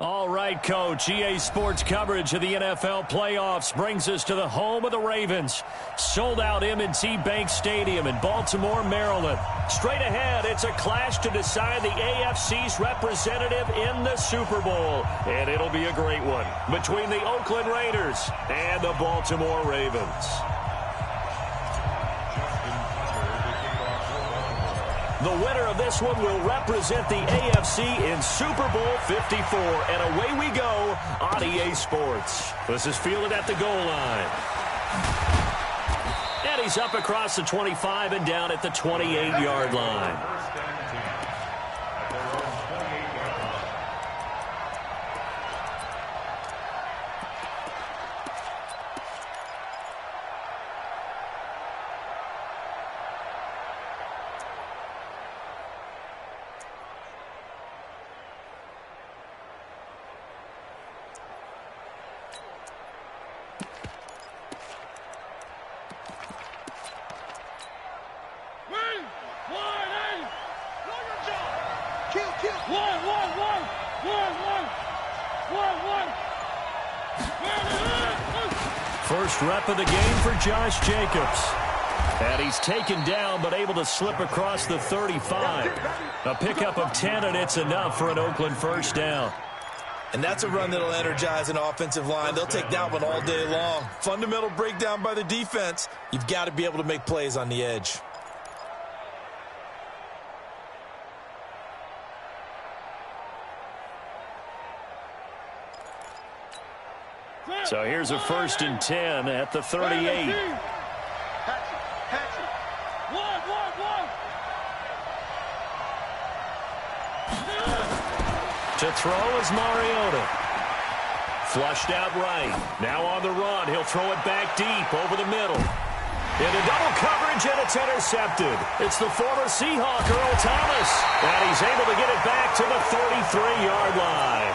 All right, Coach. EA Sports coverage of the NFL playoffs brings us to the home of the Ravens. Sold-out M&T Bank Stadium in Baltimore, Maryland. Straight ahead, it's a clash to decide the AFC's representative in the Super Bowl. And it'll be a great one between the Oakland Raiders and the Baltimore Ravens. The winner of this one will represent the AFC in Super Bowl 54. And away we go on EA Sports. This is fielded at the goal line. And he's up across the 25 and down at the 28-yard line. First rep of the game for Josh Jacobs. And he's taken down but able to slip across the 35. A pickup of 10, and it's enough for an Oakland first down. And that's a run that'll energize an offensive line. They'll take that one all day long. Fundamental breakdown by the defense. You've got to be able to make plays on the edge. So here's a 1st and 10 at the 38. To throw is Mariota. Flushed out right. Now on the run. He'll throw it back deep over the middle. Into double coverage, and it's intercepted. It's the former Seahawk, Earl Thomas. And he's able to get it back to the 33-yard line.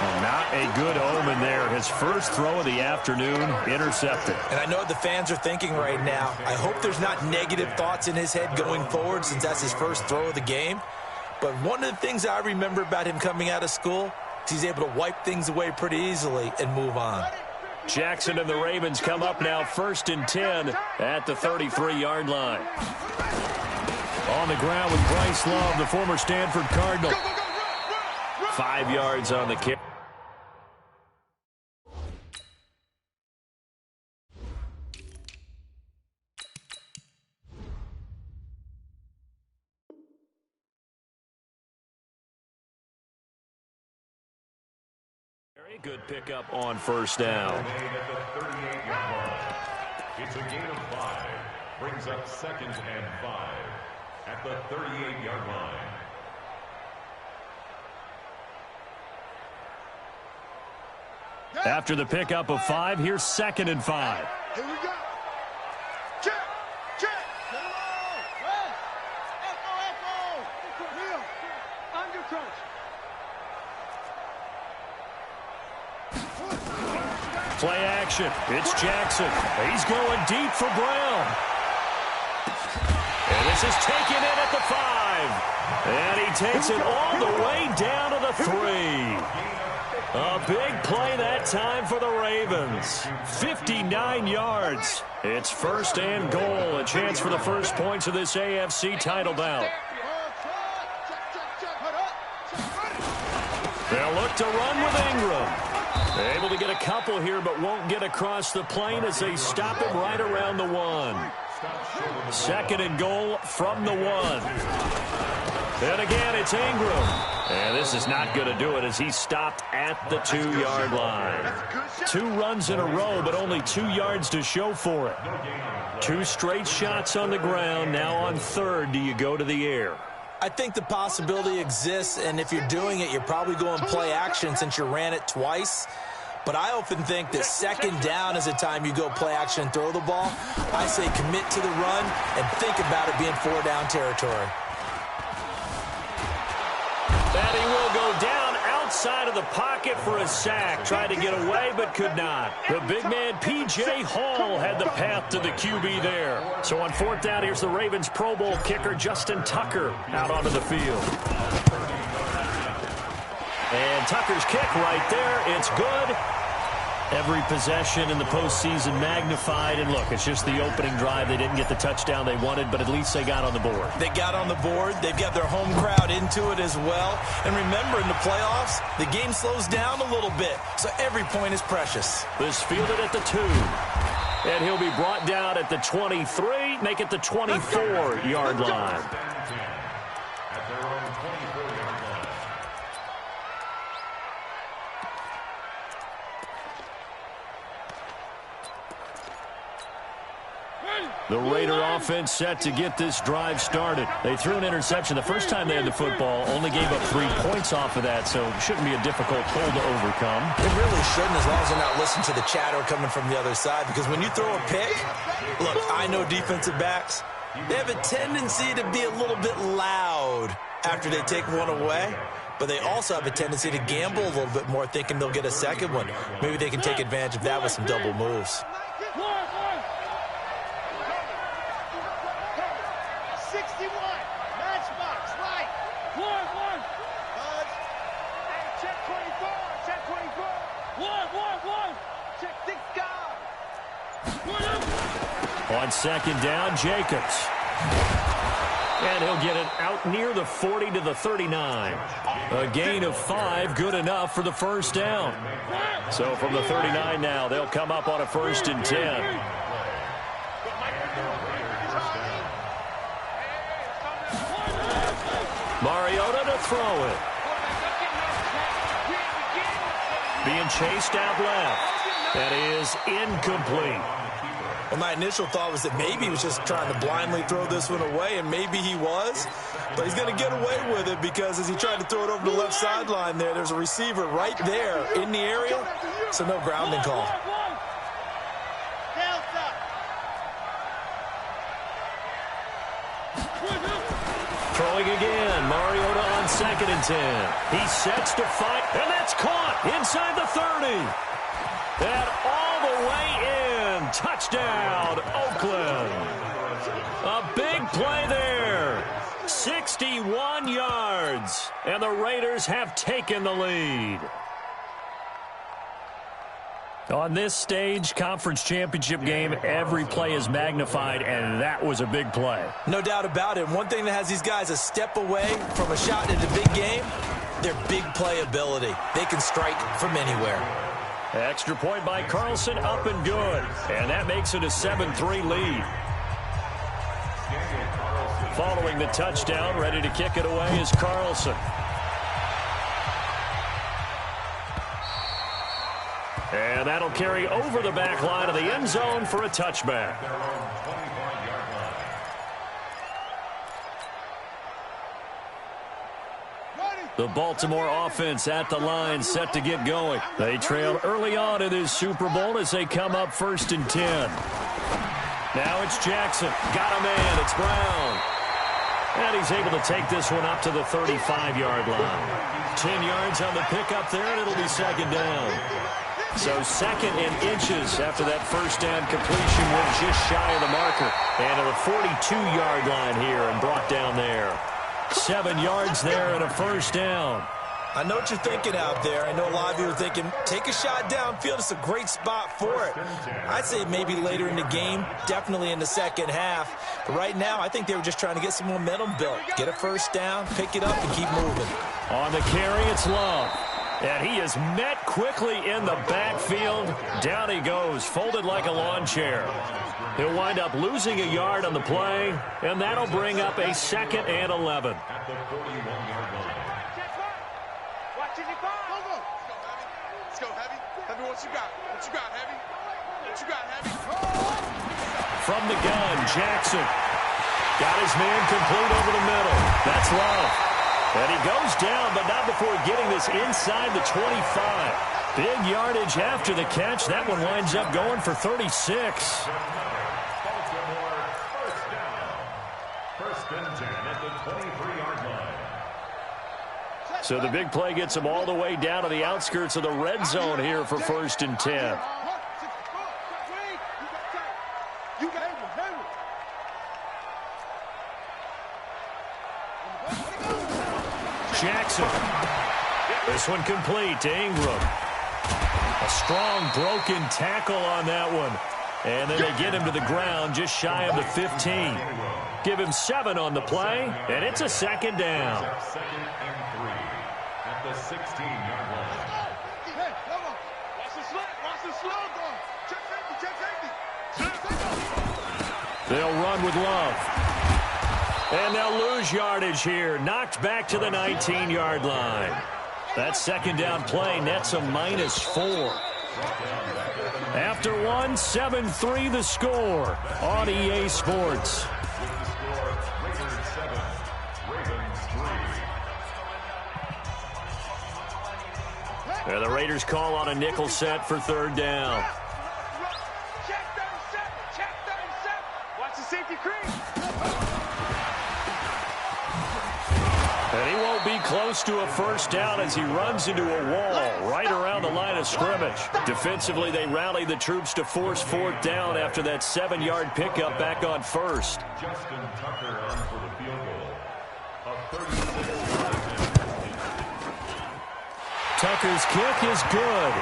Well, not a good omen there. His first throw of the afternoon, intercepted. And I know what the fans are thinking right now. I hope there's not negative thoughts in his head going forward since that's his first throw of the game. But one of the things I remember about him coming out of school is he's able to wipe things away pretty easily and move on. Jackson and the Ravens come up now 1st and 10 at the 33-yard line. On the ground with Bryce Love, the former Stanford Cardinal. 5 yards on the kick. Very good pickup on first down. It's a gain of 5. Brings up 2nd and 5 at the 38-yard line. After the pickup of 5, here's 2nd and 5. Here we go. Check, check. Echo. Real. Under coach. Play action. It's Jackson. He's going deep for Brown. And this is taken in at the 5. And he takes it all the way down to the 3. A big play that time for the Ravens. 59 yards. It's 1st and goal. A chance for the first points of this AFC title bout. They'll look to run with Ingram. Able to get a couple here, but won't get across the plane as they stop him right around the 1. 2nd and goal from the 1. And again, it's Ingram. And this is not going to do it as he's stopped at the 2-yard line. 2 runs in a row, but only 2 yards to show for it. 2 straight shots on the ground. Now on 3rd, do you go to the air? I think the possibility exists, and if you're doing it, you're probably going play action since you ran it twice. But I often think that 2nd down is the time you go play action and throw the ball. I say commit to the run and think about it being 4-down territory. And he will go down outside of the pocket for a sack. Tried to get away, but could not. The big man, P.J. Hall, had the path to the QB there. So on 4th down, here's the Ravens Pro Bowl kicker, Justin Tucker, out onto the field. And Tucker's kick right there. It's good. Every possession in the postseason magnified. And look, it's just the opening drive. They didn't get the touchdown they wanted, but at least they got on the board. They got on the board. They've got their home crowd into it as well. And remember, in the playoffs, the game slows down a little bit. So every point is precious. This fielded at the 2. And he'll be brought down at the 23. Make it the 24-yard line. At their own 24-yard line. The Raider offense set to get this drive started. They threw an interception the first time they had the football, only gave up 3 points off of that, so it shouldn't be a difficult hole to overcome. It really shouldn't, as long as they're not listening to the chatter coming from the other side, because when you throw a pick, look, I know defensive backs, they have a tendency to be a little bit loud after they take one away, but they also have a tendency to gamble a little bit more, thinking they'll get a second one. Maybe they can take advantage of that with some double moves. 61, matchbox, right. Hey, check 24, check 24. Check 6 guard. On second down, Jacobs. And he'll get it out near the 40 to the 39. A gain of 5, good enough for the first down. So from the 39 now, they'll come up on a 1st and 10. Mariota to throw it. Being chased out left. That is incomplete. Well, my initial thought was that maybe he was just trying to blindly throw this one away, and maybe he was. But he's going to get away with it because as he tried to throw it over the left sideline there's a receiver right there in the area, so no grounding call. Throwing again, Mariota on 2nd and 10. He sets to fight, and that's caught inside the 30. And all the way in. Touchdown, Oakland. A big play there. 61 yards, and the Raiders have taken the lead. On this stage, conference championship game, every play is magnified, and that was a big play. No doubt about it. One thing that has these guys a step away from a shot in the big game, their big play ability. They can strike from anywhere. Extra point by Carlson, up and good. And that makes it a 7-3 lead. Following the touchdown, ready to kick it away is Carlson. And that'll carry over the back line of the end zone for a touchback. The Baltimore offense at the line, set to get going. They trailed early on in this Super Bowl as they come up 1st and 10. Now it's Jackson. Got a man. It's Brown. And he's able to take this one up to the 35-yard line. 10 yards on the pickup there, and it'll be 2nd down. So 2nd and inches after that first down completion, went just shy of the marker. And to the 42-yard line here and brought down there. 7 yards there and a first down. I know what you're thinking out there. I know a lot of you are thinking, take a shot downfield. It's a great spot for it. I'd say maybe later in the game, definitely in the second half. But right now, I think they were just trying to get some momentum built. Get a first down, pick it up, and keep moving. On the carry, it's Love. And he is met quickly in the backfield. Down he goes, folded like a lawn chair. He'll wind up losing a yard on the play, and that'll bring up a 2nd and 11. At the 41-yard line. Let's go, Heavy. Heavy, what you got? What you got, Heavy? What you got, Heavy? From the gun, Jackson. Got his man complete over the middle. That's Love. And he goes down, but not before getting this inside the 25. Big yardage after the catch. That one winds up going for 36. Baltimore, first down. 1st and 10 at the 23-yard line. So the big play gets him all the way down to the outskirts of the red zone here for 1st and 10. You Jackson. This one complete to Ingram. A strong broken tackle on that one. And then they get him to the ground just shy of the 15. Give him 7 on the play, and it's a second down. Second and 3 at the 16-yard line. Hey, come on. Watch the slant. Watch the slow go. Check safety. They'll run with Love. And they'll lose yardage here. Knocked back to the 19-yard line. That second down play nets a -4. After 1, 7-3 the score on EA Sports. And the Raiders call on a nickel set for third down. Check 37. Check 37. Watch the safety crease. And he won't be close to a first down as he runs into a wall right around the line of scrimmage. Defensively, they rally the troops to force fourth down after that 7-yard pickup back on first. Justin Tucker on for the field goal. A 36. Tucker's kick is good.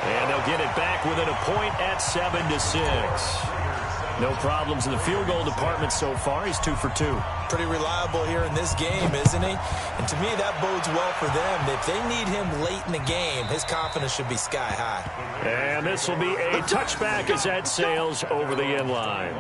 And they'll get it back within a point at 7-6. No problems in the field goal department so far. He's 2 for 2. Pretty reliable here in this game, isn't he? And to me, that bodes well for them. If they need him late in the game, his confidence should be sky high. And this will be a touchback as that sails over the end line.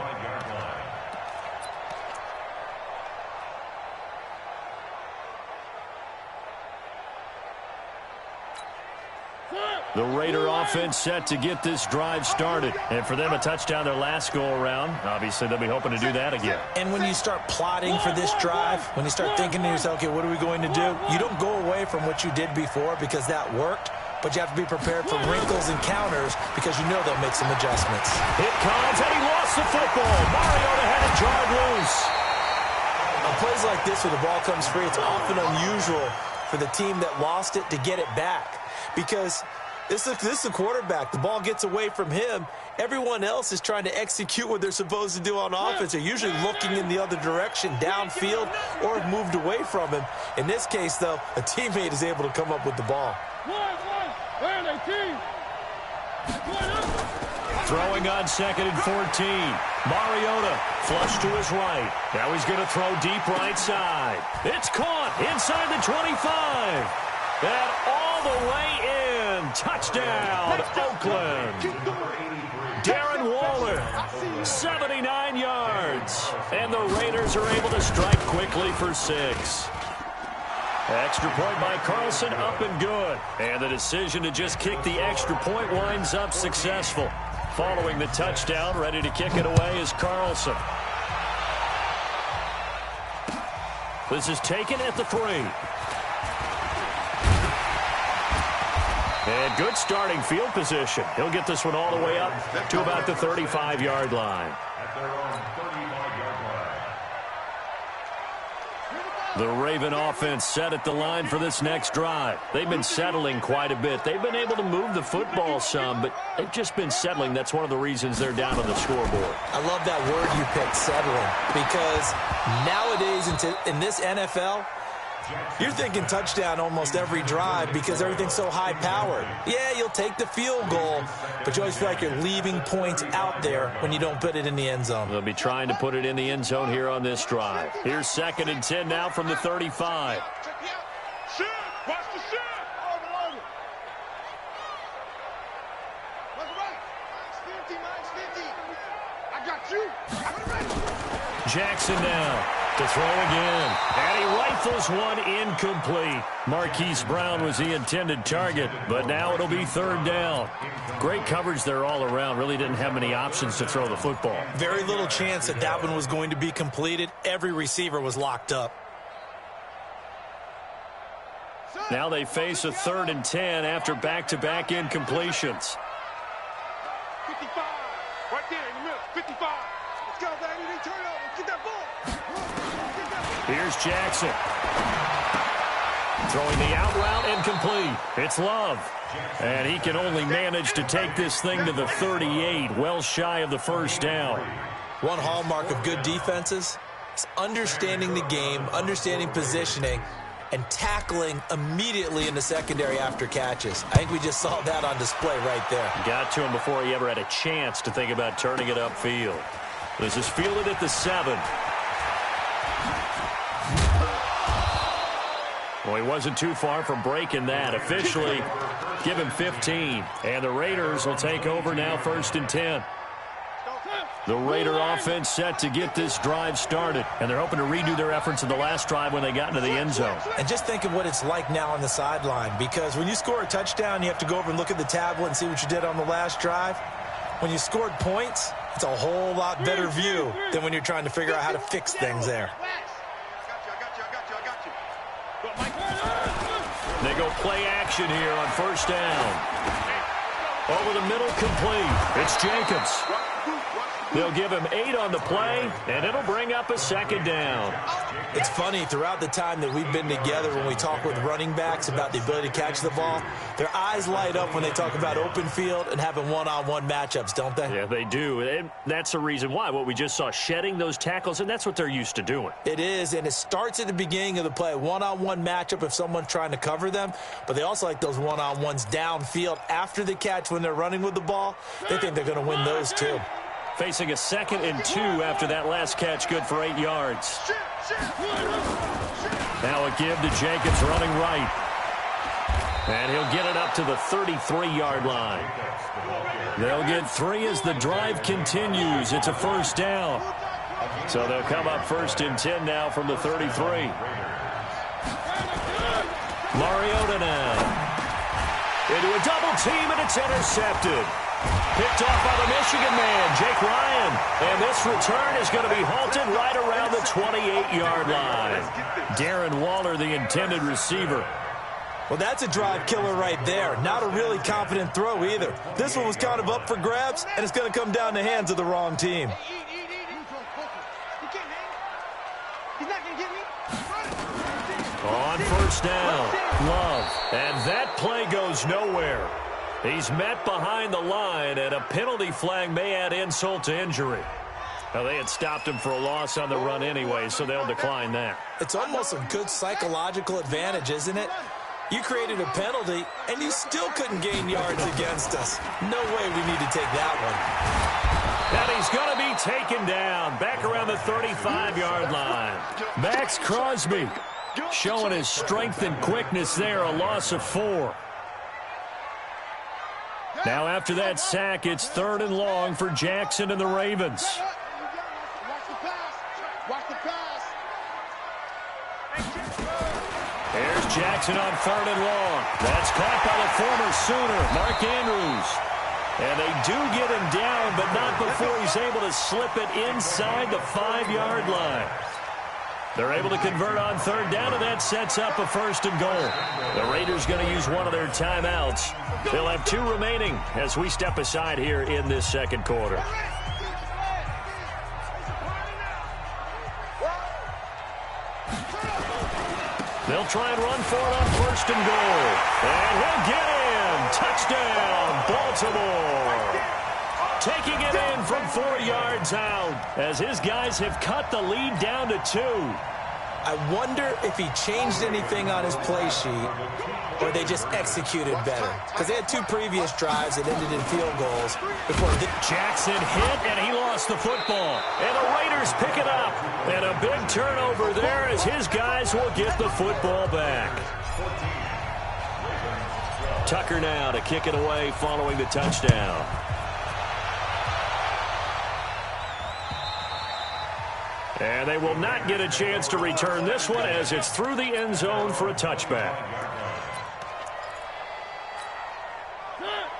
The Raider offense set to get this drive started. And for them, a touchdown their last go-around. Obviously, they'll be hoping to do that again. And when you start plotting for this drive, when you start thinking to yourself, okay, what are we going to do? You don't go away from what you did before because that worked, but you have to be prepared for wrinkles and counters because you know they'll make some adjustments. Hit comes, and he lost the football. Mariota had it jarred loose. On plays like this where the ball comes free, it's often unusual for the team that lost it to get it back because this is a quarterback. The ball gets away from him. Everyone else is trying to execute what they're supposed to do on offense. They're usually looking in the other direction, downfield, or have moved away from him. In this case, though, a teammate is able to come up with the ball. Throwing on 2nd and 14. Mariota flush to his right. Now he's going to throw deep right side. It's caught inside the 25. And all the way in. Touchdown, Oakland. Darren Waller, 79 yards. And the Raiders are able to strike quickly for 6. Extra point by Carlson, up and good. And the decision to just kick the extra point winds up successful. Following the touchdown, ready to kick it away is Carlson. This is taken at the 3. And good starting field position. He'll get this one all the way up to about the 35-yard line. At their own 35-yard line. The Raven offense set at the line for this next drive. They've been settling quite a bit. They've been able to move the football some, but they've just been settling. That's one of the reasons they're down on the scoreboard. I love that word you picked, settling, because nowadays in this NFL, you're thinking touchdown almost every drive because everything's so high-powered. Yeah, you'll take the field goal, but you always feel like you're leaving points out there when you don't put it in the end zone. They'll be trying to put it in the end zone here on this drive. Here's 2nd and 10 now from the 35. Check me out. Shoot. Watch the shoot. Over. Right. Minus 50. I got you. Jackson now to throw again. And he rifles one incomplete. Marquise Brown was the intended target, but now it'll be 3rd down. Great coverage there all around. Really didn't have many options to throw the football. Very little chance that one was going to be completed. Every receiver was locked up. Now they face a 3rd and 10 after back-to-back incompletions. 55. Right there in the middle. 55. Let's go, baby. They turn over. Get that ball. Here's Jackson. Throwing the out route incomplete. It's Love. And he can only manage to take this thing to the 38, well shy of the first down. One hallmark of good defenses is understanding the game, understanding positioning, and tackling immediately in the secondary after catches. I think we just saw that on display right there. Got to him before he ever had a chance to think about turning it upfield. This is fielded at the 7. Well, he wasn't too far from breaking that. Officially, give him 15. And the Raiders will take over now, 1st and 10. The Raider offense set to get this drive started. And they're hoping to redo their efforts in the last drive when they got into the end zone. And just think of what it's like now on the sideline. Because when you score a touchdown, you have to go over and look at the tablet and see what you did on the last drive. When you scored points, it's a whole lot better view than when you're trying to figure out how to fix things there. They go play action here on 1st down. Over the middle, complete. It's Jacobs. They'll give him 8 on the play, and it'll bring up a 2nd down. It's funny, throughout the time that we've been together, when we talk with running backs about the ability to catch the ball, their eyes light up when they talk about open field and having one-on-one matchups, don't they? Yeah, they do. And that's the reason why. What we just saw, shedding those tackles, and that's what they're used to doing. It is, and it starts at the beginning of the play. One-on-one matchup if someone's trying to cover them, but they also like those one-on-ones downfield after the catch when they're running with the ball. They think they're going to win those too. Facing a 2nd and 2 after that last catch, good for 8 yards. Now a give to Jacobs running right. And he'll get it up to the 33-yard line. They'll get 3 as the drive continues. It's a 1st down. So they'll come up 1st and 10 now from the 33. Mariota now. Into a double team, and it's intercepted. Picked off by the Michigan man, Jake Ryan. And this return is going to be halted right around the 28-yard line. Darren Waller, the intended receiver. Well, that's a drive killer right there. Not a really confident throw either. This one was kind of up for grabs, and it's going to come down the hands of the wrong team. On 1st down, Love. And that play goes nowhere. He's met behind the line, and a penalty flag may add insult to injury. Now, they had stopped him for a loss on the run anyway, so they'll decline that. It's almost a good psychological advantage, isn't it? You created a penalty, and you still couldn't gain yards against us. No way we need to take that one. And he's going to be taken down back around the 35-yard line. Max Crosby showing his strength and quickness there, a loss of 4. Now after that sack, it's 3rd and long for Jackson and the Ravens. Here's Jackson on 3rd and long. That's caught by the former Sooner, Mark Andrews. And they do get him down, but not before he's able to slip it inside the 5-yard line. They're able to convert on 3rd down, and that sets up a 1st and goal. The Raiders going to use one of their timeouts. They'll have 2 remaining as we step aside here in this 2nd quarter. They'll try and run for it on 1st and goal. And he'll get in. Touchdown, Baltimore. Taking it in from 4 yards out as his guys have cut the lead down to 2. I wonder if he changed anything on his play sheet or they just executed better. Because they had 2 previous drives that ended in field goals before Jackson hit, and he lost the football. And the Raiders pick it up. And a big turnover there as his guys will get the football back. Tucker now to kick it away following the touchdown. And they will not get a chance to return this one as it's through the end zone for a touchback.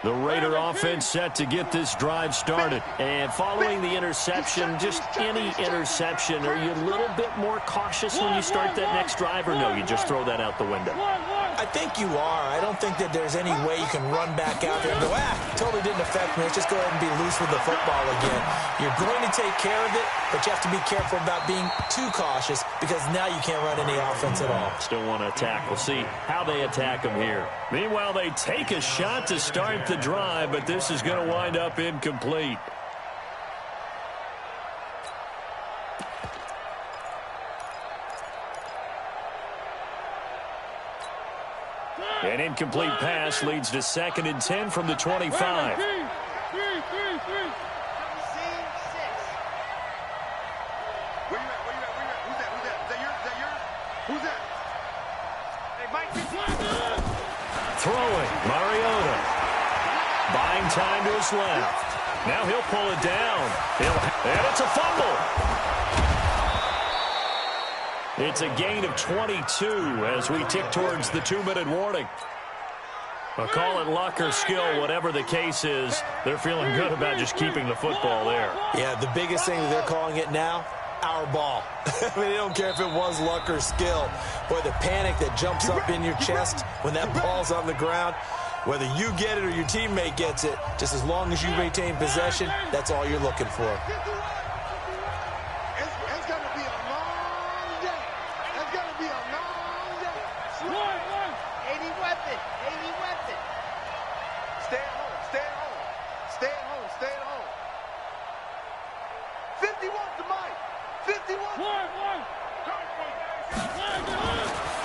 The Raider offense set to get this drive started. And following the interception, just any interception, are you a little bit more cautious when you start that next drive, or no, you just throw that out the window? I think you are. I don't think that there's any way you can run back out there and go, totally didn't affect me. Let's just go ahead and be loose with the football again. You're going to take care of it, but you have to be careful about being too cautious because now you can't run any offense at all. Still want to attack. We'll see how they attack them here. Meanwhile, they take a shot to start the drive, but this is going to wind up incomplete. An incomplete pass leads to 2nd and 10 from the 25. Throwing, Mariota. Buying time to his left. Now he'll pull it down. And it's a fumble. It's a gain of 22 as we tick towards the 2-minute warning. I'll call it luck or skill, whatever the case is. They're feeling good about just keeping the football there. Yeah, the biggest thing that they're calling it now, our ball. I mean, they don't care if it was luck or skill. Boy, the panic that jumps up in your chest when that ball's on the ground, whether you get it or your teammate gets it, just as long as you retain possession, that's all you're looking for. It's going to be a long day. It's going to be a long day. 80 weapon. Stay at home. Stay at home. Stay at home. Stay at home. 51 to Mike. 51.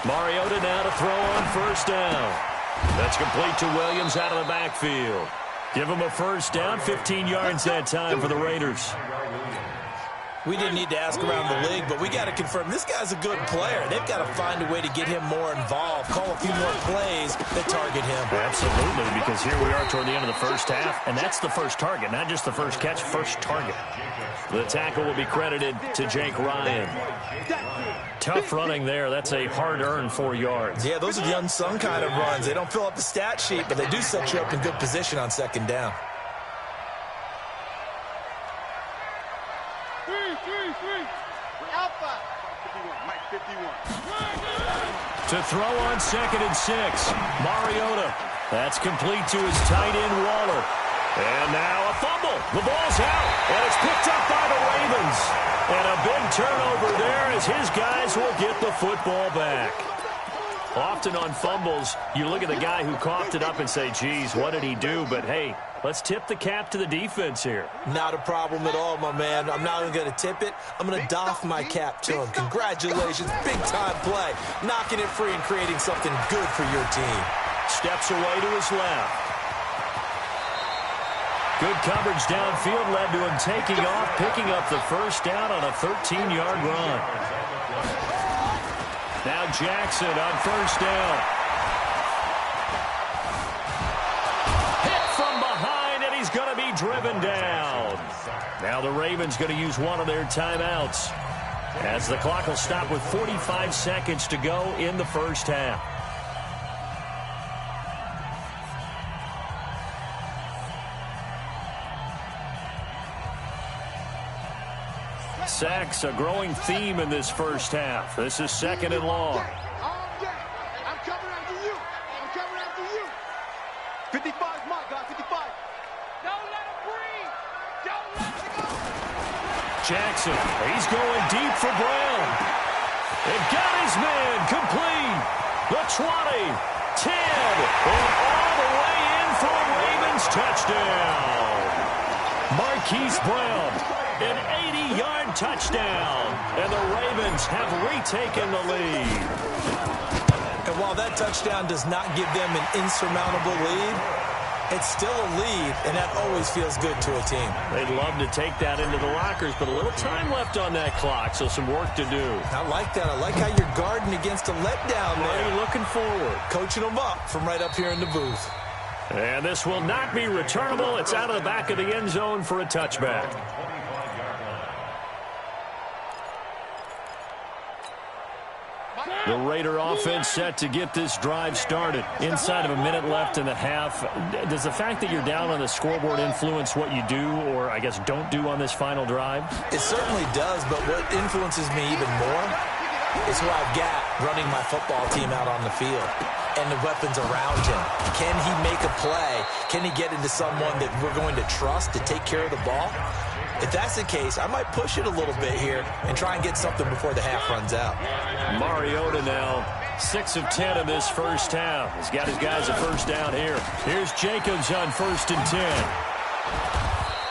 Mariota now to throw on 1st down. That's complete to Williams out of the backfield. Give him a 1st down, 15 yards that time for the Raiders. We didn't need to ask around the league, but we got to confirm this guy's a good player. They've got to find a way to get him more involved, call a few more plays that target him. Absolutely, because here we are toward the end of the 1st half, and that's the first target, not just the first catch, first target. The tackle will be credited to Jake Ryan. Tough running there. That's a hard-earned 4 yards. Yeah, those are the unsung kind of runs. They don't fill up the stat sheet, but they do set you up in good position on 2nd down. Alpha. 51. Mike 51. To throw on 2nd and 6. Mariota. That's complete to his tight end, Waller. And now a fumble. The ball's out, and it's picked up by the Ravens. And a big turnover there as his guys will get the football back. Often on fumbles, you look at the guy who coughed it up and say, geez, what did he do? But, hey, let's tip the cap to the defense here. Not a problem at all, my man. I'm not even going to tip it. I'm going to doff my cap to him. Congratulations. Big-time play. Knocking it free and creating something good for your team. Steps away to his left. Good coverage downfield led to him taking off, picking up the 1st down on a 13-yard run. Now Jackson on 1st down. Hit from behind, and he's going to be driven down. Now the Ravens going to use one of their timeouts, as the clock will stop with 45 seconds to go in the 1st half. Sacks, a growing theme in this 1st half. This is 2nd and long. All day. I'm coming after you. I'm coming after you. 55 is my guy. 55. Don't let him breathe. Don't let him go. Jackson, he's going deep for Brown. It got his man complete. The 20, 10, and all the way in for a Ravens touchdown. Marquise Brown. An 80-yard touchdown, and the Ravens have retaken the lead. And while that touchdown does not give them an insurmountable lead, it's still a lead, and that always feels good to a team. They'd love to take that into the lockers, but a little time left on that clock, so some work to do. I like that. I like how you're guarding against a letdown there. Already looking forward. Coaching them up from right up here in the booth. And this will not be returnable. It's out of the back of the end zone for a touchback. The Raider offense set to get this drive started. Inside of a minute left in the half. Does the fact that you're down on the scoreboard influence what you do, or I guess don't do on this final drive? It certainly does, but what influences me even more is who I've got running my football team out on the field and the weapons around him. Can he make a play? Can he get into someone that we're going to trust to take care of the ball? If that's the case, I might push it a little bit here and try and get something before the half runs out. Mariota now 6 of 10 in this 1st half. He's got his guys a 1st down here. Here's Jacobs on 1st and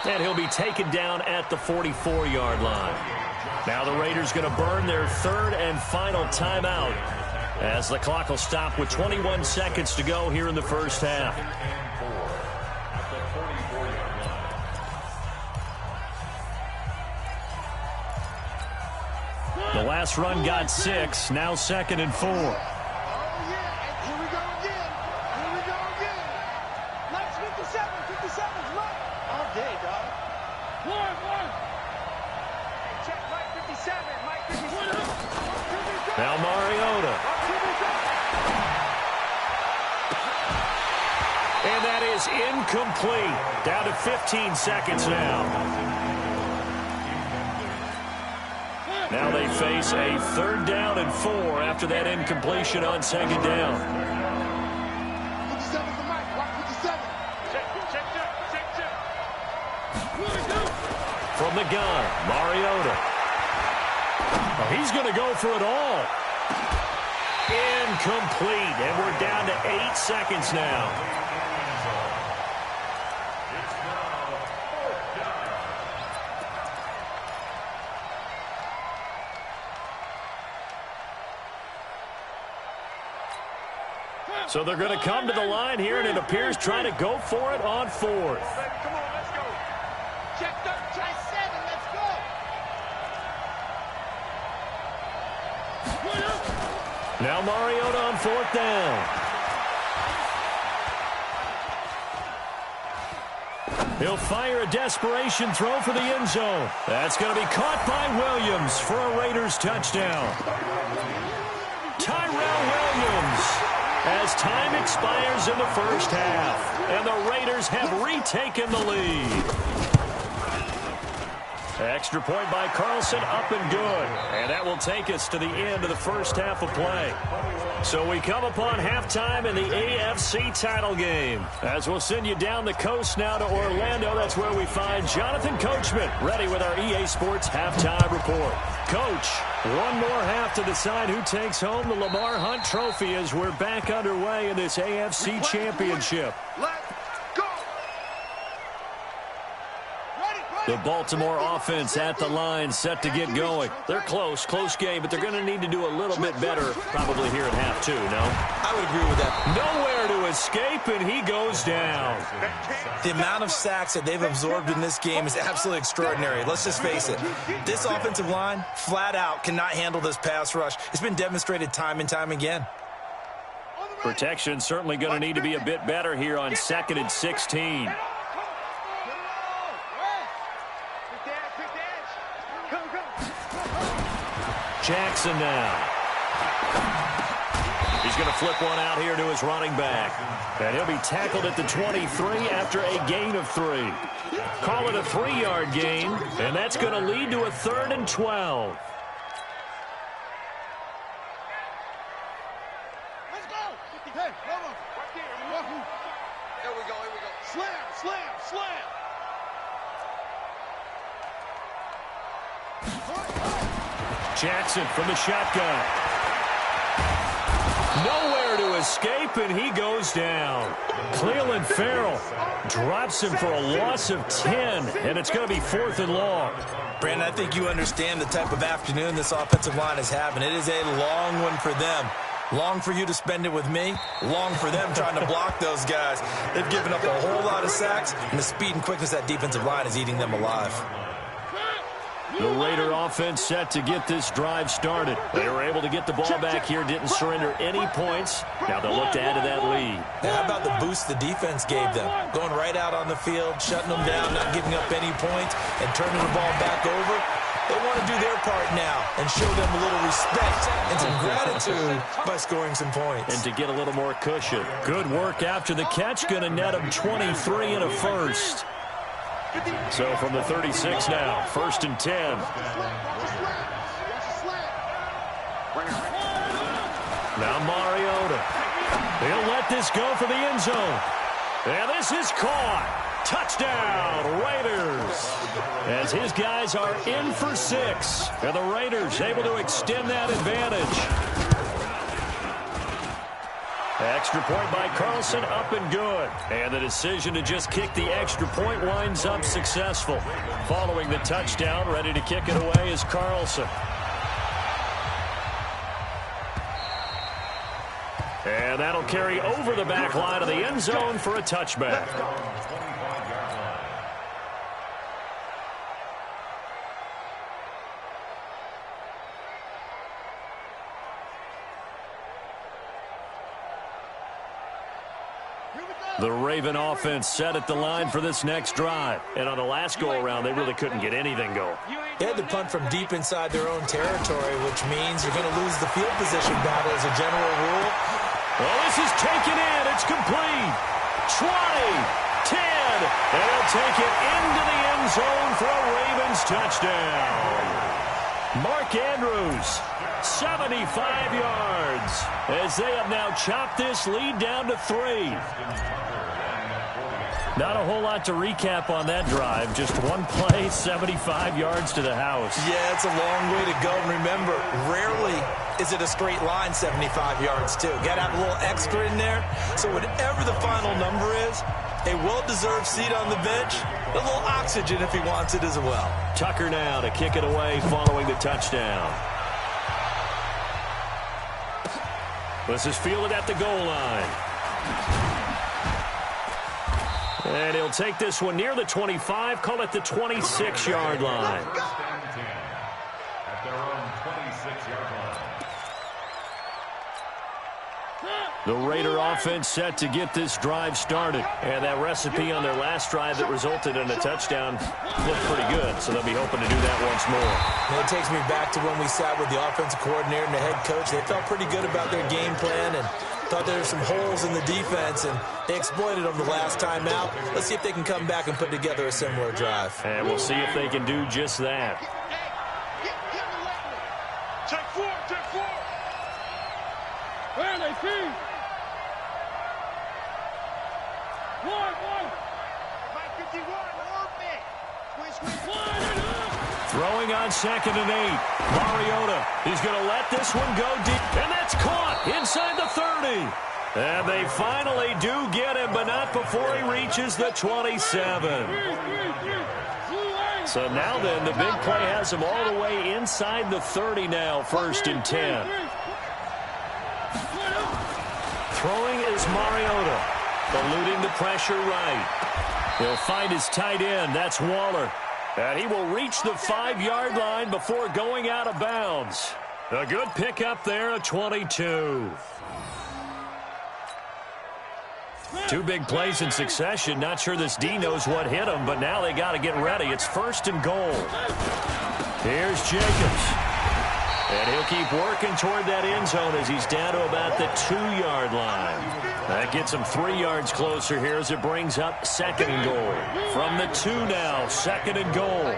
10. And he'll be taken down at the 44-yard line. Now the Raiders going to burn their 3rd and final timeout as the clock will stop with 21 seconds to go here in the first half. The last run got 6, now 2nd and 4. Oh, yeah. Here we go again. Here we go again. Nice 57's right. All day, dog. One. Check Mike 57. Mike 57. Now Mariota. And that is incomplete. Down to 15 seconds now. Now they face a 3rd down and 4 after that incompletion on 2nd down. 57's the mic. Watch 57. Check. From the gun, Mariota. Oh, he's going to go for it all. Incomplete, and we're down to 8 seconds now. So they're going to come to the line here, and it appears trying to go for it on 4th. Come on, let's go. Check 7, let's go. Now Mariota on 4th down. He'll fire a desperation throw for the end zone. That's going to be caught by Williams for a Raiders touchdown. Tyrell Williams, as time expires in the first half, and the Raiders have retaken the lead. Extra point by Carlson, up and good. And that will take us to the end of the first half of play. So we come upon halftime in the AFC title game. As we'll send you down the coast now to Orlando, that's where we find Jonathan Coachman, ready with our EA Sports halftime report. Coach, one more half to decide who takes home the Lamar Hunt Trophy as we're back underway in this AFC Championship. Let's go. The Baltimore offense at the line, set to get going. They're close game, but they're going to need to do a little bit better probably here in half 2, no? I would agree with that. Nowhere to escape, and he goes down. The amount of sacks that they've absorbed in this game is absolutely extraordinary. Let's just face it. This offensive line, flat out, cannot handle this pass rush. It's been demonstrated time and time again. Protection certainly going to need to be a bit better here on 2nd and 16. Jackson now. He's going to flip one out here to his running back. And he'll be tackled at the 23 after a gain of 3. Call it a 3-yard gain, and that's going to lead to a 3rd and 12. Let's go. Hey, come on. Right there. Here we go. Slam. Jackson from the shotgun. Nowhere to escape, and he goes down. Cleveland Farrell drops him for a loss of 10, and it's going to be 4th and long. Brandon, I think you understand the type of afternoon this offensive line is having. It is a long one for them. Long for you to spend it with me. Long for them trying to block those guys. They've given up a whole lot of sacks, and the speed and quickness of that defensive line is eating them alive. The Raider offense set to get this drive started. They were able to get the ball back here, didn't surrender any points. Now they'll look to add to that lead. Now, how about the boost the defense gave them? Going right out on the field, shutting them down, not giving up any points, and turning the ball back over. They want to do their part now and show them a little respect and some gratitude by scoring some points. And to get a little more cushion. Good work after the catch. Going to net them 23 and a first. So from the 36 now, 1st and 10. Now Mariota. He'll let this go for the end zone. And this is caught. Touchdown, Raiders. As his guys are in for 6. And the Raiders able to extend that advantage. Extra point by Carlson, up and good. And the decision to just kick the extra point winds up successful. Following the touchdown, ready to kick it away is Carlson. carry over the back line of the end zone for a touchback. The Raven offense set at the line for this next drive. And on the last go-around, they really couldn't get anything going. They had to punt from deep inside their own territory, which means you're going to lose the field position battle as a general rule. Well, this is taken in. It's complete. 20, 10, and he'll take it into the end zone for a Ravens touchdown. Mark Andrews, 75 yards, as they have now chopped this lead down to 3. Not a whole lot to recap on that drive. Just one play, 75 yards to the house. Yeah, it's a long way to go. And remember, rarely is it a straight line 75 yards, too. Got to have a little extra in there. So whatever the final number is, a well-deserved seat on the bench, a little oxygen if he wants it as well. Tucker now to kick it away following the touchdown. This is fielded at the goal line. And he'll take this one near the 25, call it the 26-yard line. At their own 26-yard line. The Raider offense set to get this drive started. And that recipe on their last drive that resulted in a touchdown looked pretty good, so they'll be hoping to do that once more. And it takes me back to when we sat with the offensive coordinator and the head coach. They felt pretty good about their game plan and thought there were some holes in the defense, and they exploited them the last time out. Let's see if they can come back and put together a similar drive. And we'll see if they can do just that. Take four. Where are they, feet? One. 51, Throwing on 2nd and 8. Mariota, he's going to let this one go deep. And that's caught inside the 30. And they finally do get him, but not before he reaches the 27. So now then, the big play has him all the way inside the 30 now, 1st and 10. Throwing is Mariota, eluding the pressure right. He'll find his tight end. That's Waller. And he will reach the 5-yard line before going out of bounds. A good pickup there at 22. Two big plays in succession. Not sure this D knows what hit him, but now they got to get ready. It's 1st and goal. Here's Jacobs. And he'll keep working toward that end zone as he's down to about the 2-yard line. That gets him 3 yards closer here as it brings up 2nd and goal. From the 2 now, 2nd and goal.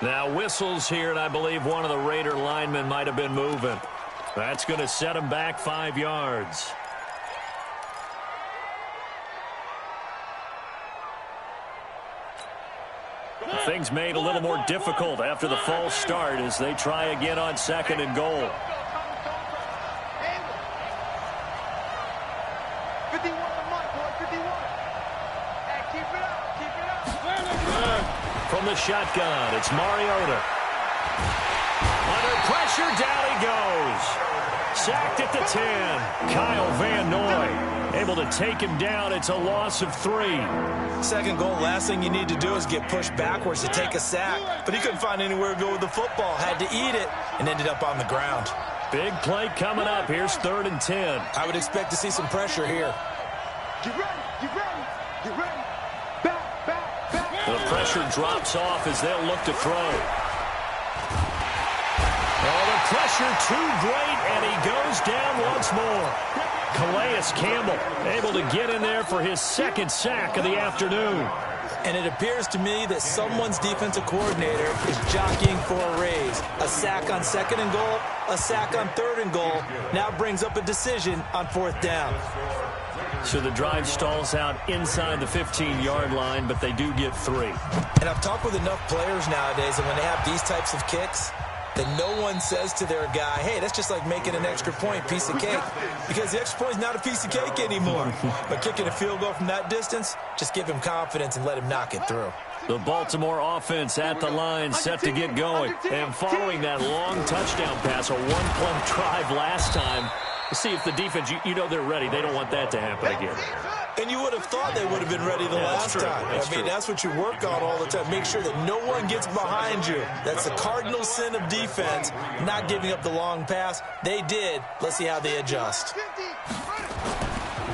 Now whistles here, and I believe one of the Raider linemen might have been moving. That's going to set him back 5 yards. Things made a little more difficult after the false start as they try again on 2nd and goal. 51 to Mike, boy, 51. Hey, keep it up. From the shotgun, it's Mariota. Under pressure, down he goes. Sacked at the 10. Kyle Van Noy able to take him down. It's a loss of 3. 2nd goal, last thing you need to do is get pushed backwards to take a sack. But he couldn't find anywhere to go with the football. Had to eat it and ended up on the ground. Big play coming up. Here's 3rd and 10. I would expect to see some pressure here. Get ready. Back. The pressure drops off as they'll look to throw. Oh, the pressure too great, and he goes down once more. Calais Campbell able to get in there for his 2nd sack of the afternoon. And it appears to me that someone's defensive coordinator is jockeying for a raise. A sack on 2nd and goal, a sack on 3rd and goal, now brings up a decision on 4th down. So the drive stalls out inside the 15-yard line, but they do get 3. And I've talked with enough players nowadays, and when they have these types of kicks, that no one says to their guy, hey, that's just like making an extra point, piece of cake. Because the extra point is not a piece of cake anymore. But kicking a field goal from that distance, just give him confidence and let him knock it through. The Baltimore offense at the line, set to get going. And following that long touchdown pass, a one-play drive last time, see if the defense, you know they're ready. They don't want that to happen again. And you would have thought they would have been ready the last time. I mean, that's what you work on all the time. Make sure that no one gets behind you. That's the cardinal sin of defense, not giving up the long pass. They did. Let's see how they adjust.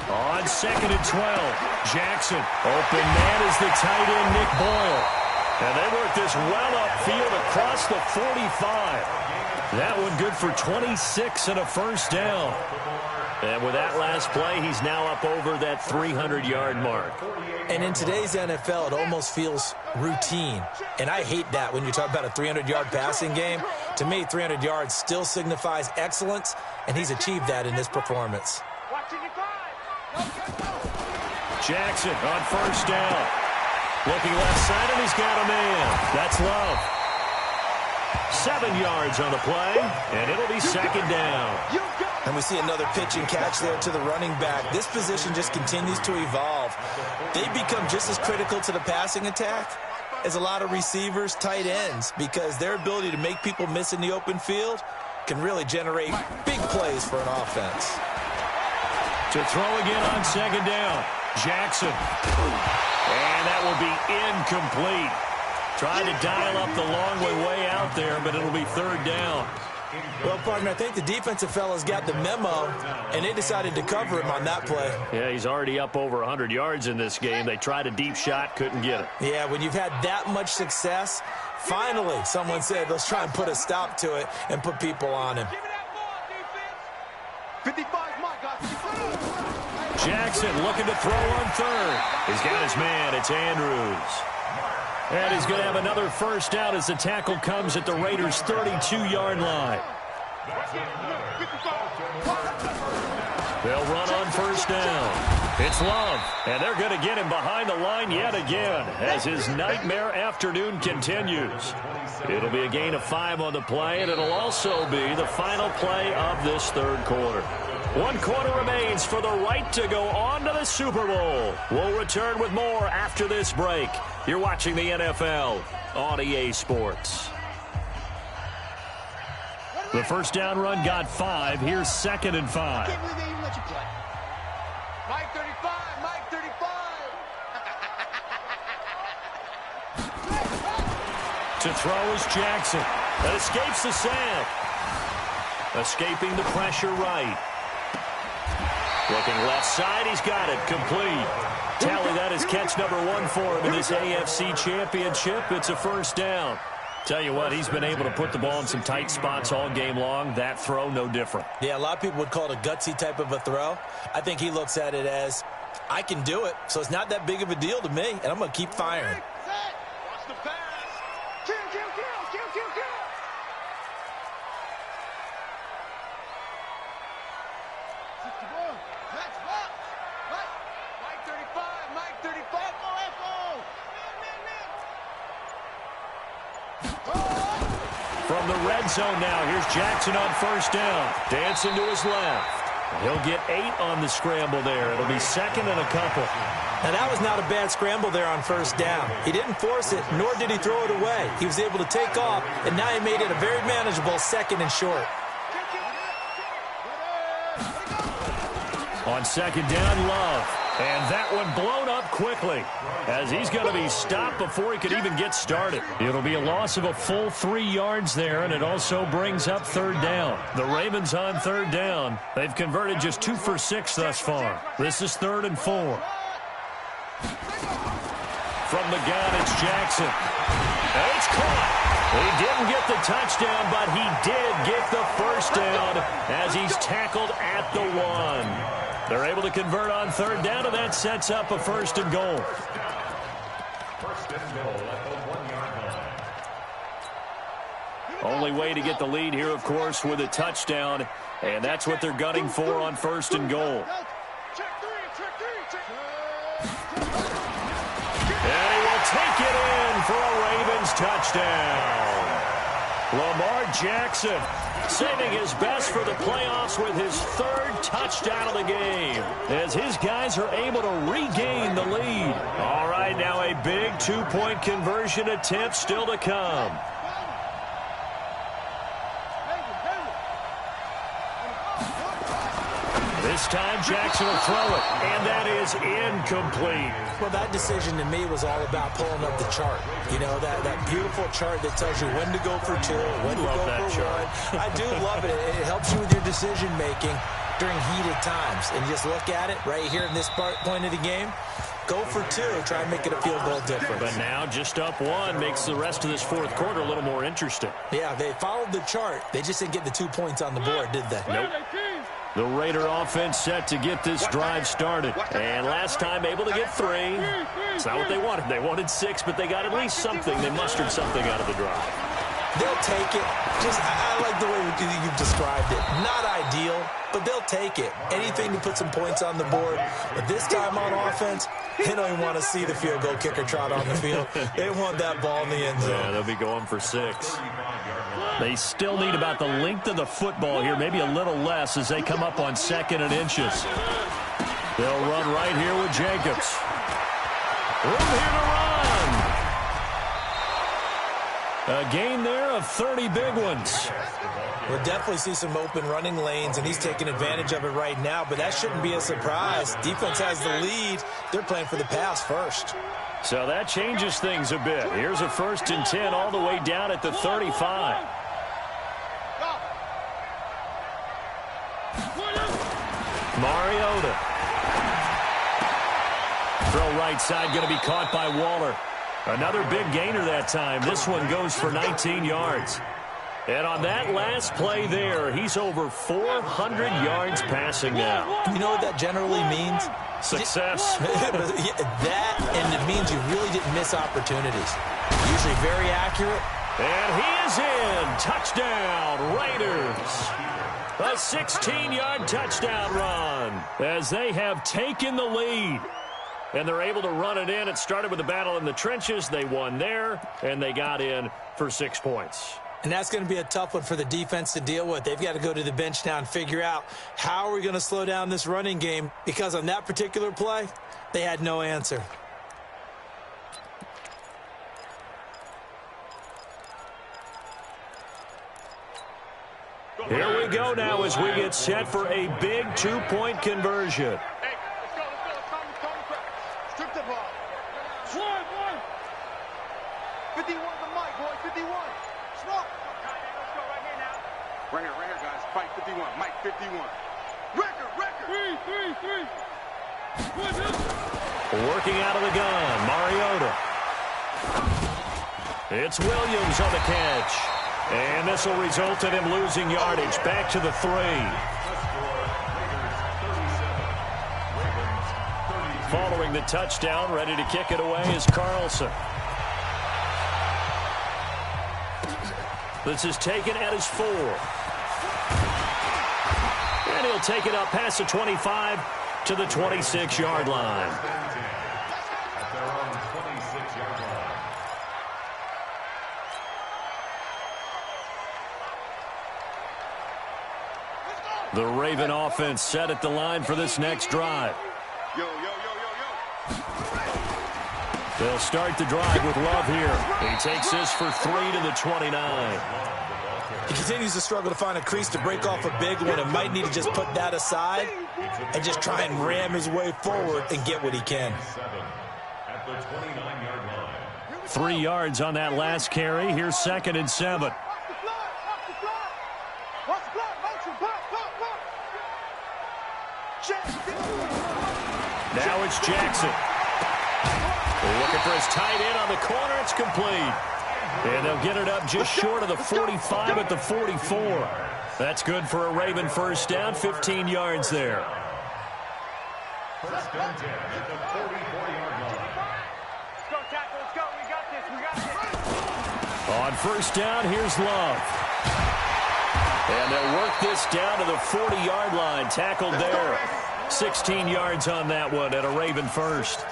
On 2nd and 12, Jackson. Open man is the tight end, Nick Boyle. And they work this well upfield across the 45. That one good for 26 and a first down. And with that last play, he's now up over that 300-yard mark. And in today's NFL, it almost feels routine. And I hate that when you talk about a 300-yard passing game. To me, 300 yards still signifies excellence, and he's achieved that in this performance. Jackson on first down. Looking left side, and he's got a man. That's Love. 7 yards on the play, and it'll be second down. And we see another pitch and catch there to the running back. This position just continues to evolve. They become just as critical to the passing attack as a lot of receivers, tight ends, because their ability to make people miss in the open field can really generate big plays for an offense. To throw again on second down, Jackson. And that will be incomplete. Tried to dial up the long way out there, but it'll be third down. Well, partner, I think the defensive fellas got the memo, and they decided to cover him on that play. Yeah, he's already up over 100 yards in this game. They tried a deep shot, couldn't get it. Yeah, when you've had that much success, finally someone said, let's try and put a stop to it and put people on him. 55, Jackson looking to throw on third. He's got his man. It's Andrews. And he's going to have another first down as the tackle comes at the Raiders' 32-yard line. They'll run on first down. It's Love, and they're going to get him behind the line yet again as his nightmare afternoon continues. It'll be a gain of 5 on the play, and it'll also be the final play of this third quarter. 1 quarter remains for the right to go on to the Super Bowl. We'll return with more after this break. You're watching the NFL on EA Sports. The first down run got 5. Here's 2nd and 5. Can't believe they even let you play. Mike 35, Mike 35. To throw is Jackson. That escapes the sack. Escaping the pressure right. Looking left side, he's got it. Complete. Tally, that is catch number 1 for him in this AFC Championship. It's a first down. Tell you what, he's been able to put the ball in some tight spots all game long. That throw, no different. Yeah, a lot of people would call it a gutsy type of a throw. I think he looks at it as, I can do it, so it's not that big of a deal to me, and I'm going to keep firing. Watch the pass. Kill, kill, kill, kill, kill, kill. Mike 35, Mike 35, From the red zone now, here's Jackson on first down. Dancing to his left. He'll get 8 on the scramble there. It'll be second and a couple. Now, that was not a bad scramble there on first down. He didn't force it, nor did he throw it away. He was able to take off, and now he made it a very manageable second and short. On second down, Love. And that one blown up quickly as he's going to be stopped before he could even get started. It'll be a loss of a full 3 yards there, and it also brings up third down. The Ravens on third down. They've converted just 2 for 6 thus far. This is 3rd and 4. From the gun, it's Jackson. And it's caught. He didn't get the touchdown, but he did get the first down as he's tackled at the 1. They're able to convert on third down, and that sets up a 1st and goal. First and goal at the 1-yard line. Only way to get the lead here, of course, with a touchdown, and that's what they're gunning for on 1st and goal. And he will take it in for a Ravens touchdown. Lamar Jackson saving his best for the playoffs with his third touchdown of the game as his guys are able to regain the lead. All right, now a big two-point conversion attempt still to come. This time Jackson will throw it, and that is incomplete. Well, that decision to me was all about pulling up the chart. You know, that beautiful chart that tells you when to go for two, when to go for one. I do love it. It helps you with your decision-making during heated times. And you just look at it right here in this point of the game. Go for two. Try and make it a field goal difference. But now just up one makes the rest of this fourth quarter a little more interesting. Yeah, they followed the chart. They just didn't get the 2 points on the board, did they? Nope. The Raider offense set to get this drive started. And last time able to get 3. It's not what they wanted. They wanted 6, but they got at least something. They mustered something out of the drive. They'll take it. I like the way you've described it. Not ideal, but they'll take it. Anything to put some points on the board. But this time on offense, they don't even want to see the field goal kicker trot on the field. They want that ball in the end zone. Yeah, they'll be going for 6. They still need about the length of the football here, maybe a little less as they come up on 2nd and inches. They'll run right here with Jacobs. Room here to run. A gain there of 30 big ones. We'll definitely see some open running lanes, and he's taking advantage of it right now, but that shouldn't be a surprise. Defense has the lead. They're playing for the pass first. So that changes things a bit. Here's a 1st and 10 all the way down at the 35. Mariota. Throw right side, going to be caught by Waller. Another big gainer that time. This one goes for 19 yards. And on that last play there, he's over 400 yards passing now. You know what that generally means? Success. That, and it means you really didn't miss opportunities. Usually very accurate. And he is in. Touchdown, Raiders. A 16-yard touchdown run as they have taken the lead. And they're able to run it in. It started with a battle in the trenches. They won there, and they got in for 6 points. And that's going to be a tough one for the defense to deal with. They've got to go to the bench now and figure out how are we going to slow down this running game, because on that particular play, they had no answer. Here we go now as we get set for a big 2-point conversion. Hey, let's go. Strip the ball. 51 the mic, boy, 51. Smoke. Let's go right here now. Right here, guys. Fight 51. Mike 51. Record. 3. Working out of the gun, Mariota. It's Williams on the catch. And this will result in him losing yardage. Back to the 3. Following the touchdown, ready to kick it away is Carlson. This is taken at his 4. And he'll take it up past the 25 to the 26-yard line. The Raven offense set at the line for this next drive. They'll start the drive with Love here. He takes this for 3 to the 29. He continues to struggle to find a crease to break off a big one, and might need to just put that aside and just try and ram his way forward and get what he can. 3 yards on that last carry. Here's 2nd and 7. Now it's Jackson. Looking for his tight end on the corner. It's complete. And they'll get it up just short of the 45 at the 44. That's good for a Raven first down. 15 yards there. First and 10 at the 44-yard line. Let's go, tackle. Let's go. We got this. On first down, here's Love. And they'll work this down to the 40-yard line. Tackled there. 16 yards on that one and a Raven first.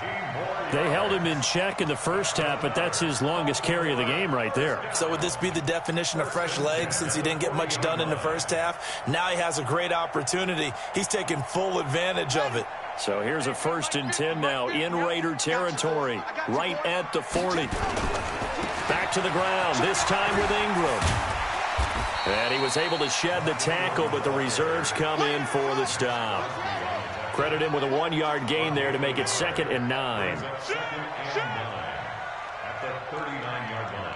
They held him in check in the first half, but that's his longest carry of the game right there. So would this be the definition of fresh legs since he didn't get much done in the first half? Now he has a great opportunity. He's taking full advantage of it. So here's a 1st and 10 now in Raider territory, right at the 40. Back to the ground, this time with Ingram. And he was able to shed the tackle, but the reserves come in for the stop. Credit him with a 1-yard gain there to make it 2nd and 9. Second and 9 at the 39-yard line.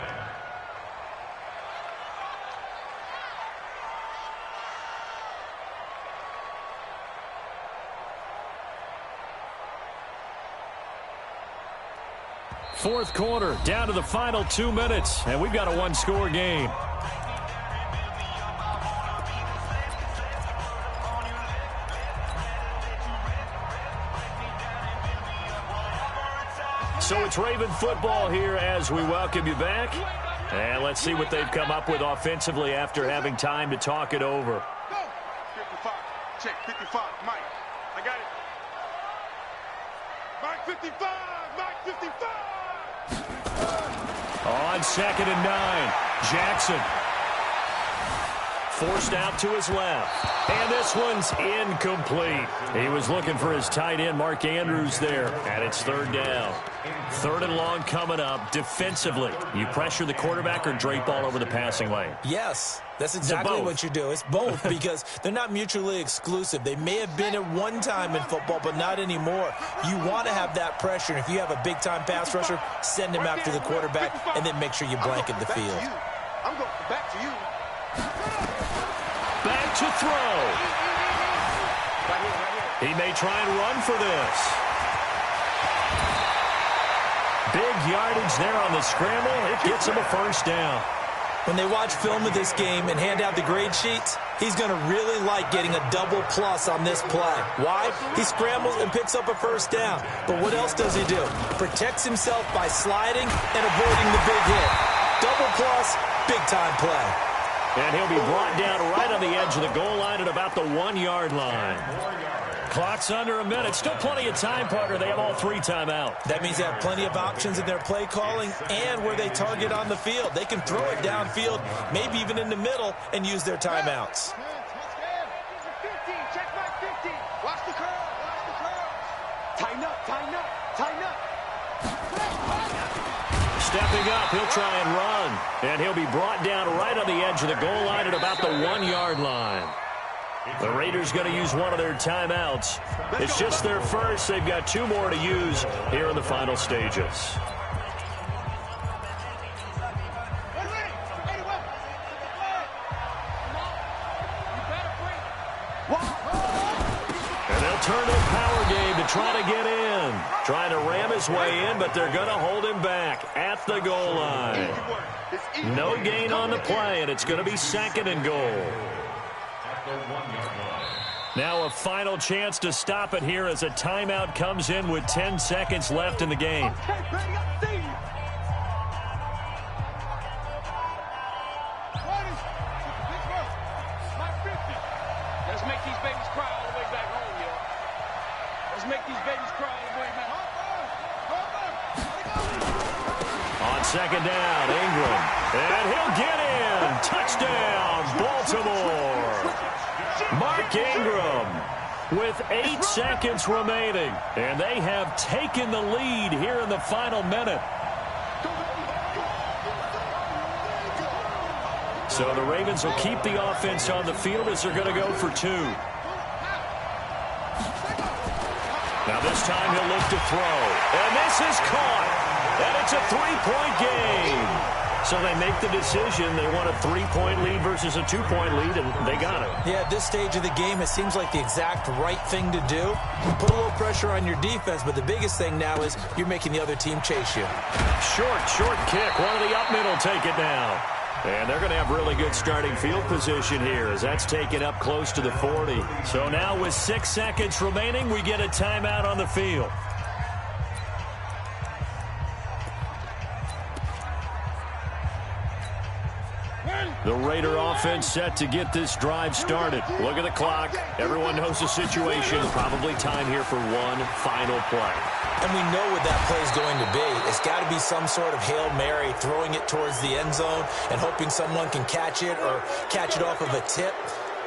Fourth quarter, down to the final 2 minutes, and we've got a 1-score game. So it's Raven football here as we welcome you back. And let's see what they've come up with offensively after having time to talk it over. Go. 55. Check 55. Mike. I got it. Mike 55. Mike 55. On 2nd and 9, Jackson. Forced out to his left. And this one's incomplete. He was looking for his tight end, Mark Andrews, there. And it's 3rd down. 3rd and long coming up. Defensively, you pressure the quarterback or drape all over the passing lane? Yes, that's exactly what you do. It's both because they're not mutually exclusive. They may have been at one time in football, but not anymore. You want to have that pressure. And if you have a big-time pass rusher, send him after the quarterback and then make sure you blanket the field. I'm going back to you. Back to throw. He may try and run for this. Big yardage there on the scramble. It gets him a 1st down. When they watch film of this game and hand out the grade sheets, he's going to really like getting a double plus on this play. Why? He scrambles and picks up a 1st down. But what else does he do? Protects himself by sliding and avoiding the big hit. Double plus, big-time play. And he'll be brought down right on the edge of the goal line at about the 1-yard line. Clock's under a minute. Still plenty of time, partner. They have all 3 timeouts. That means they have plenty of options in their play calling and where they target on the field. They can throw it downfield, maybe even in the middle, and use their timeouts. 15. Check my 15. Watch the curl. Watch the curl. Tighten up. Tighten up. Tighten up. Stepping up, he'll try and run. And he'll be brought down right on the edge of the goal line at about the 1-yard line. The Raiders going to use one of their timeouts. It's just their first. They've got 2 more to use here in the final stages. And they'll turn to a power game to try to get in. Trying to ram his way in, but they're going to hold him back at the goal line. No gain on the play, and it's going to be 2nd and goal. Now a final chance to stop it here as a timeout comes in with 10 seconds left in the game. Let's make these babies cry all the way back home, yo. Let's make these babies cry all the way back home. On 2nd down, Ingram. And he'll get in. Touchdown, Baltimore. Mark Ingram with 8 seconds remaining. And they have taken the lead here in the final minute. So the Ravens will keep the offense on the field as they're going to go for 2. Now this time he'll look to throw. And this is caught. And it's a 3-point game. So they make the decision. They want a 3-point lead versus a 2-point lead, and they got it. Yeah, at this stage of the game, it seems like the exact right thing to do. Put a little pressure on your defense, but the biggest thing now is you're making the other team chase you. Short kick. One of the up mid will take it now. And they're going to have really good starting field position here as that's taken up close to the 40. So now with 6 seconds remaining, we get a timeout on the field. The Raider offense set to get this drive started. Look at the clock. Everyone knows the situation. Probably time here for one final play. And we know what that play is going to be. It's got to be some sort of Hail Mary, throwing it towards the end zone and hoping someone can catch it or catch it off of a tip.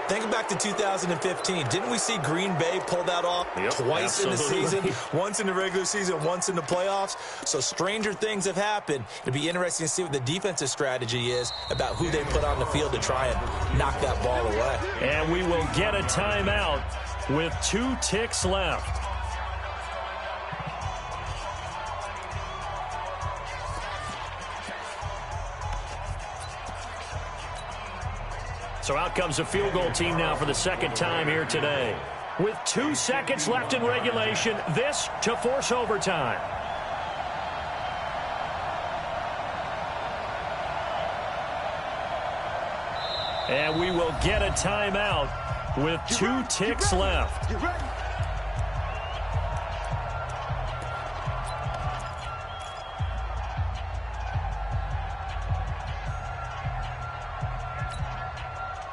Think back to 2015. Didn't we see Green Bay pull that off twice in the season? Once in the regular season, once in the playoffs. So stranger things have happened. It'd be interesting to see what the defensive strategy is about who they put on the field to try and knock that ball away. And we will get a timeout with 2 ticks left. So out comes the field goal team now for the second time here today. With 2 seconds left in regulation, this to force overtime. And we will get a timeout with 2 ticks left.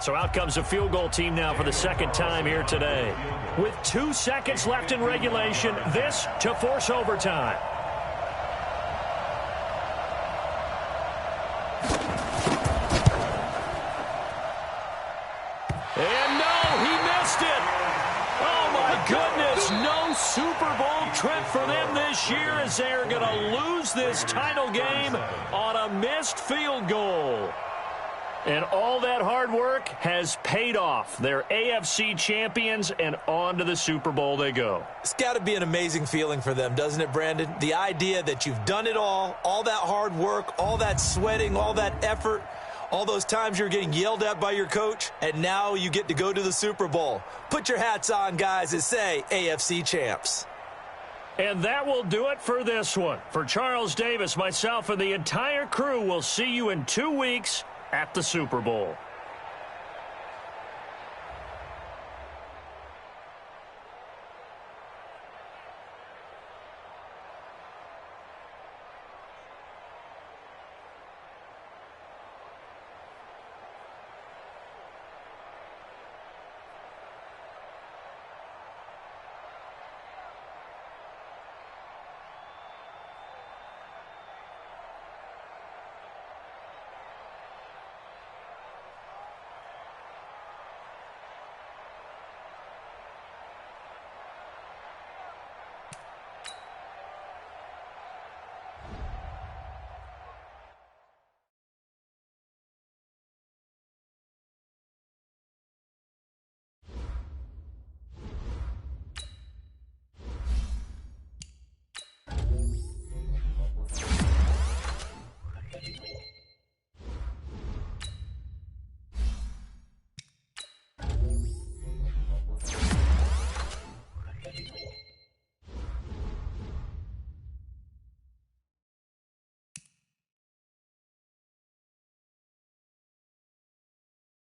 So out comes the field goal team now for the second time here today. With 2 seconds left in regulation, this to force overtime. And no, he missed it. Oh, my goodness. No Super Bowl trip for them this year as they are going to lose this title game on a missed field goal. And all that hard work has paid off. They're AFC champions, and on to the Super Bowl they go. It's got to be an amazing feeling for them, doesn't it, Brandon? The idea that you've done it all that hard work, all that sweating, all that effort, all those times you're getting yelled at by your coach, and now you get to go to the Super Bowl. Put your hats on, guys, and say AFC champs. And that will do it for this one. For Charles Davis, myself, and the entire crew, we'll see you in 2 weeks at the Super Bowl.